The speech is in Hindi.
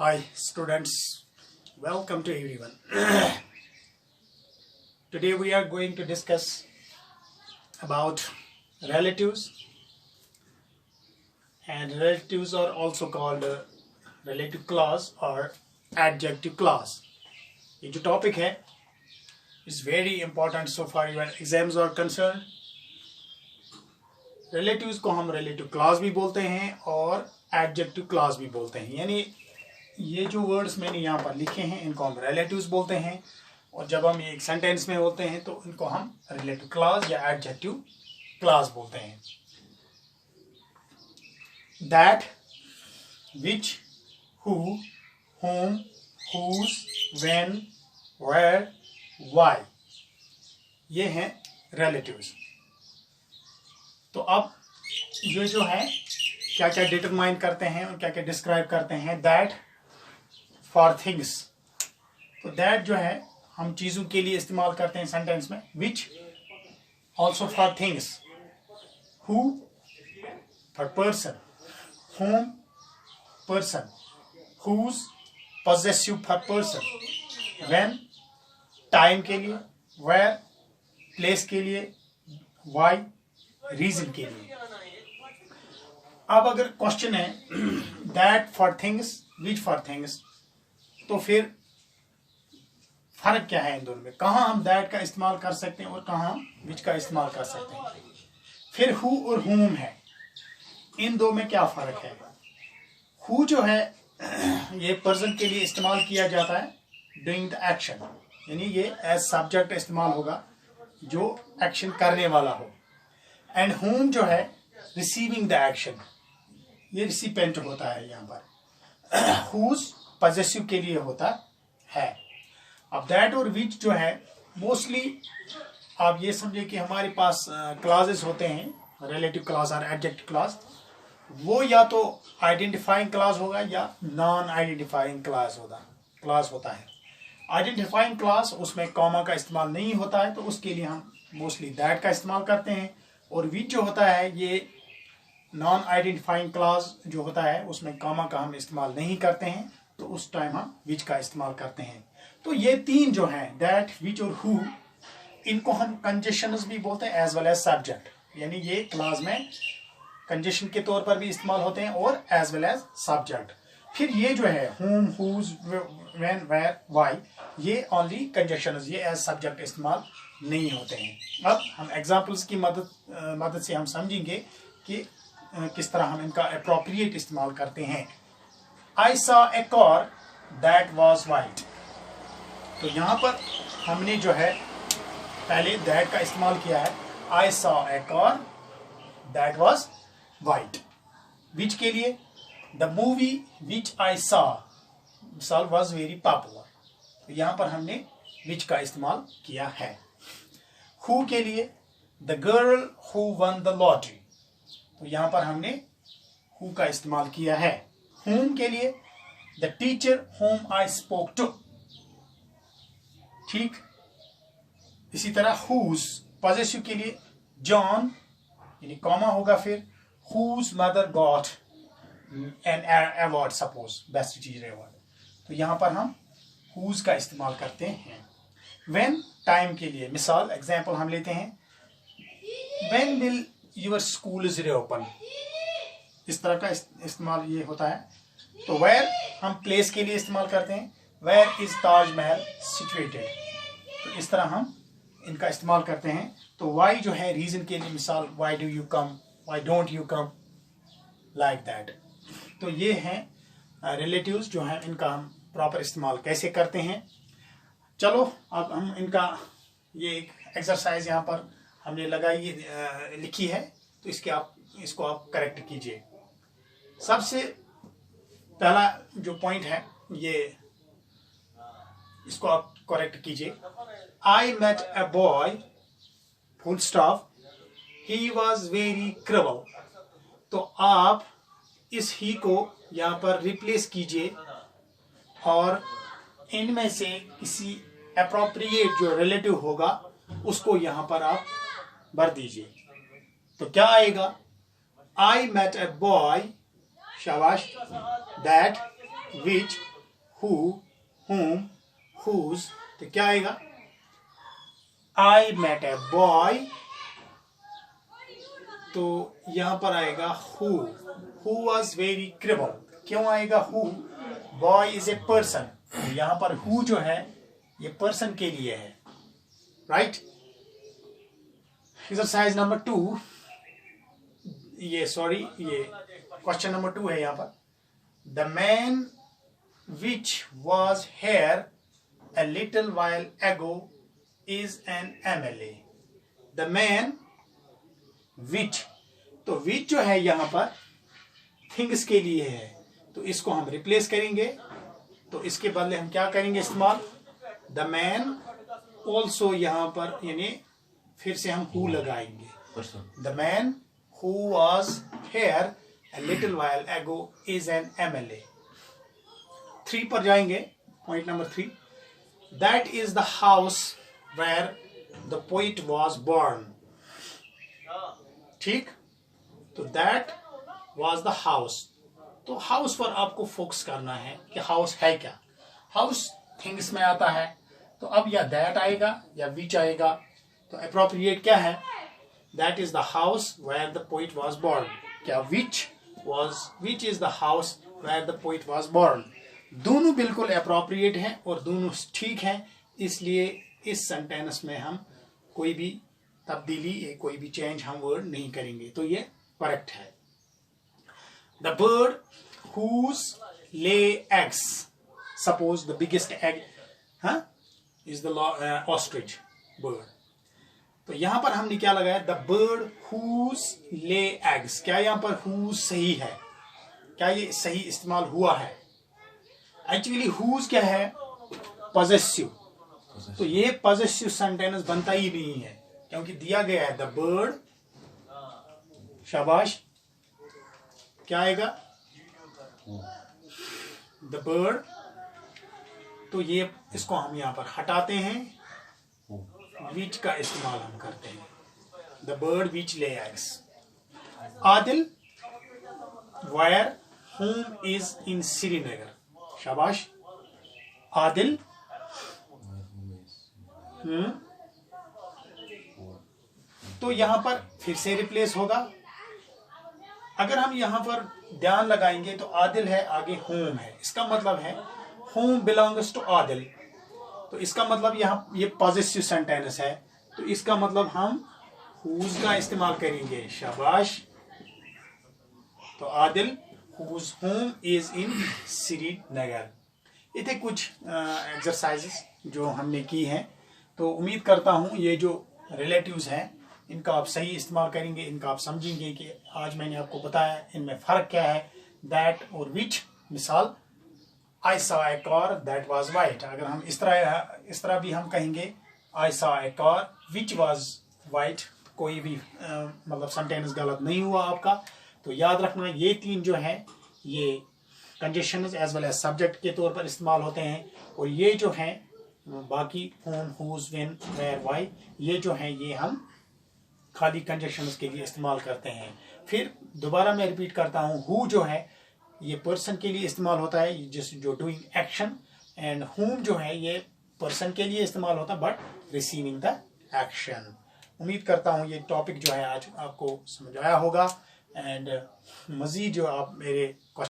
Hi students, welcome to everyone. Today we are going to discuss about relatives, and relatives are also called relative clause or adjective clause. ये जो topic है is very important so far your exams are concerned. Relatives को हम relative clause भी बोलते हैं और adjective clause भी बोलते हैं, यानी ये जो वर्ड्स मैंने यहाँ पर लिखे हैं इनको हम रिलेटिव्स बोलते हैं, और जब हम एक सेंटेंस में होते हैं तो इनको हम रिलेटिव क्लॉज या एडजेक्टिव क्लॉज बोलते हैं. That, which, who, whom, whose, when, where, why, ये हैं रिलेटिव्स. तो अब ये जो है क्या क्या डिटरमाइन करते हैं और क्या क्या डिस्क्राइब करते हैं. दैट फॉर थिंग्स, तो दैट जो है हम चीजों के लिए इस्तेमाल करते हैं सेंटेंस में. Which also for things. Who for person. Whom person. Whose possessive for person. When time के लिए. वेयर प्लेस के लिए. वाई रीजन के लिए. अब अगर क्वेश्चन है that for things, which for things, तो फिर फर्क क्या है इन दोनों में. कहाँ हम दैट का इस्तेमाल कर सकते हैं और कहाँ हम विच का इस्तेमाल कर सकते हैं. फिर हु और हुम है, इन दो में क्या फर्क है. हु जो है ये पर्सन के लिए इस्तेमाल किया जाता है डूइंग द एक्शन, यानी ये एज सब्जेक्ट इस्तेमाल होगा जो एक्शन करने वाला हो. एंड हुम जो है रिसीविंग द एक्शन, ये रिसिपेंट होता है यहाँ पर. हुज पॉजेसिव के लिए होता है. अब दैट और विच जो है मोस्टली आप ये समझे कि हमारे पास क्लॉजेस होते हैं रिलेटिव क्लॉज और एडजेक्टिव क्लॉज. वो या तो आइडेंटिफाइंग क्लॉज होगा या नॉन आइडेंटिफाइंग क्लॉज होता है. आइडेंटिफाइंग क्लॉज उसमें कॉमा का इस्तेमाल नहीं होता है, तो उसके लिए हम मोस्टली दैट का इस्तेमाल करते हैं. और विच जो होता है ये नॉन आइडेंटिफाइंग क्लॉज जो होता है उसमें कॉमा का हम इस्तेमाल नहीं करते हैं, तो उस टाइम हम विच का इस्तेमाल करते हैं. तो ये तीन जो हैं दैट, विच और हु, इनको हम कंजेशंस भी बोलते हैं एज वेल एज सब्जेक्ट, यानी ये क्लॉज में कंजेशन के तौर पर भी इस्तेमाल होते हैं और एज वेल एज सब्जेक्ट. फिर ये जो है whom, whose, when, where, why, ये ओनली कंजेशंस, ये एज सब्जेक्ट इस्तेमाल नहीं होते हैं. अब हम एग्जाम्पल्स की मदद से हम समझेंगे कि किस तरह हम इनका अप्रोप्रिएट इस्तेमाल करते हैं. I saw a car that was white. तो यहाँ पर हमने जो है पहले that का इस्तेमाल किया है. I saw a car that was white. Which के लिए the movie which I saw was very popular. तो यहाँ पर हमने which का इस्तेमाल किया है. Who के लिए the girl who won the lottery. तो यहाँ पर हमने who का इस्तेमाल किया है. whom के लिए the teacher whom I spoke to. ठीक. इसी तरह whose पॉजेसिव के लिए John, यानी कॉमा होगा फिर whose mother got an award, suppose best teacher award. तो यहाँ पर हम whose का इस्तेमाल करते हैं. when टाइम के लिए मिसाल एग्जाम्पल हम लेते हैं when will your school is reopen. इस तरह का इस्तेमाल ये होता है. तो where हम प्लेस के लिए इस्तेमाल करते हैं. where is Taj Mahal situated. तो इस तरह हम इनका इस्तेमाल करते हैं. तो why जो है रीजन के लिए मिसाल why do you come, why don't you come, like that. तो ये हैं रिलेटिव्स जो हैं, इनका हम प्रॉपर इस्तेमाल कैसे करते हैं. चलो अब हम इनका ये एक एक्सरसाइज यहाँ पर हमने लगाई लिखी है, तो इसको आप करेक्ट कीजिए. सबसे पहला जो पॉइंट है ये इसको आप करेक्ट कीजिए. I met a boy, full stop, he was very cruel. तो आप इस ही को यहाँ पर रिप्लेस कीजिए और इनमें से किसी अप्रोप्रिएट जो रिलेटिव होगा उसको यहाँ पर आप भर दीजिए. तो क्या आएगा. I met a boy, शाबाश, that, which, who, whom, whose, तो क्या आएगा? I met a boy, तो यहां पर आएगा who was very crippled. क्यों आएगा who? Boy is a person. यहां पर who जो है ये person के लिए है, right? एक्सरसाइज नंबर 2, ये क्वेश्चन नंबर 2 है यहां पर. The man which was here a little while ago is an MLA. The man which, तो which जो है यहां पर things के लिए है, तो इसको हम रिप्लेस करेंगे. तो इसके बदले हम क्या करेंगे इस्तेमाल? The man also यहां पर यानी फिर से हम who लगाएंगे. The man who was here a little while ago is an MLA. 3 पर जाएंगे. Point number 3. That is the house where the poet was born. ठीक, तो that was the house. तो हाउस पर आपको फोकस करना है कि हाउस है क्या. हाउस थिंग्स में आता है, तो अब या दैट आएगा या विच आएगा. तो अप्रोप्रिएट क्या है? That is the house where the poet was born. क्या which is the house where the poet was born. दोनों बिल्कुल अप्रोप्रिएट हैं और दोनों ठीक हैं, इसलिए इस सेंटेंस में हम कोई भी तब्दीली, कोई भी चेंज हम वर्ड नहीं करेंगे, तो ये करेक्ट है. The bird whose lay eggs, suppose the biggest egg is the ostrich bird. तो यहां पर हमने क्या लगाया? The bird whose lay eggs. क्या यहां पर whose सही है? क्या ये सही इस्तेमाल हुआ है? एक्चुअली whose क्या है? पॉजेसिव. तो ये पॉजेसिव सेंटेंस बनता ही नहीं है, क्योंकि दिया गया है द बर्ड. शाबाश, क्या आएगा? The bird. तो ये इसको हम यहां पर हटाते हैं, विच का इस्तेमाल हम करते हैं. The bird which lay eggs. Adil wire home is in Srinagar. शाबाश, आदिल. तो यहां पर फिर से रिप्लेस होगा. अगर हम यहां पर ध्यान लगाएंगे तो आदिल है, आगे होम है. इसका मतलब है होम बिलोंग्स टू आदिल. तो इसका मतलब यहाँ ये पॉजिटिव सेंटेंस है, तो इसका मतलब हम whose का इस्तेमाल करेंगे. शाबाश. तो Adil whose home is in Srinagar. ये थे कुछ एक्सरसाइजेस जो हमने की हैं. तो उम्मीद करता हूँ ये जो रिलेटिव्स हैं इनका आप सही इस्तेमाल करेंगे, इनका आप समझेंगे कि आज मैंने आपको बताया इनमें फ़र्क क्या है. दैट और विच. मिसाल, I saw a car that was white. अगर हम इस तरह भी हम कहेंगे I saw a car which was white, कोई भी मतलब सेंटेंस गलत नहीं हुआ आपका. तो याद रखना ये 3 जो है ये conjunctions as well as subject के तौर पर इस्तेमाल होते हैं, और ये जो हैं बाकी whom, whose, when, where, why, ये जो हैं ये हम खाली कंजक्शंस के लिए इस्तेमाल करते हैं. फिर दोबारा मैं रिपीट करता हूँ, who जो है ये पर्सन के लिए इस्तेमाल होता है, जो डूइंग एक्शन, एंड whom जो है ये पर्सन के लिए इस्तेमाल होता है बट रिसीविंग द एक्शन. उम्मीद करता हूँ ये टॉपिक जो है आज आपको समझ आया होगा, एंड मजीद जो आप मेरे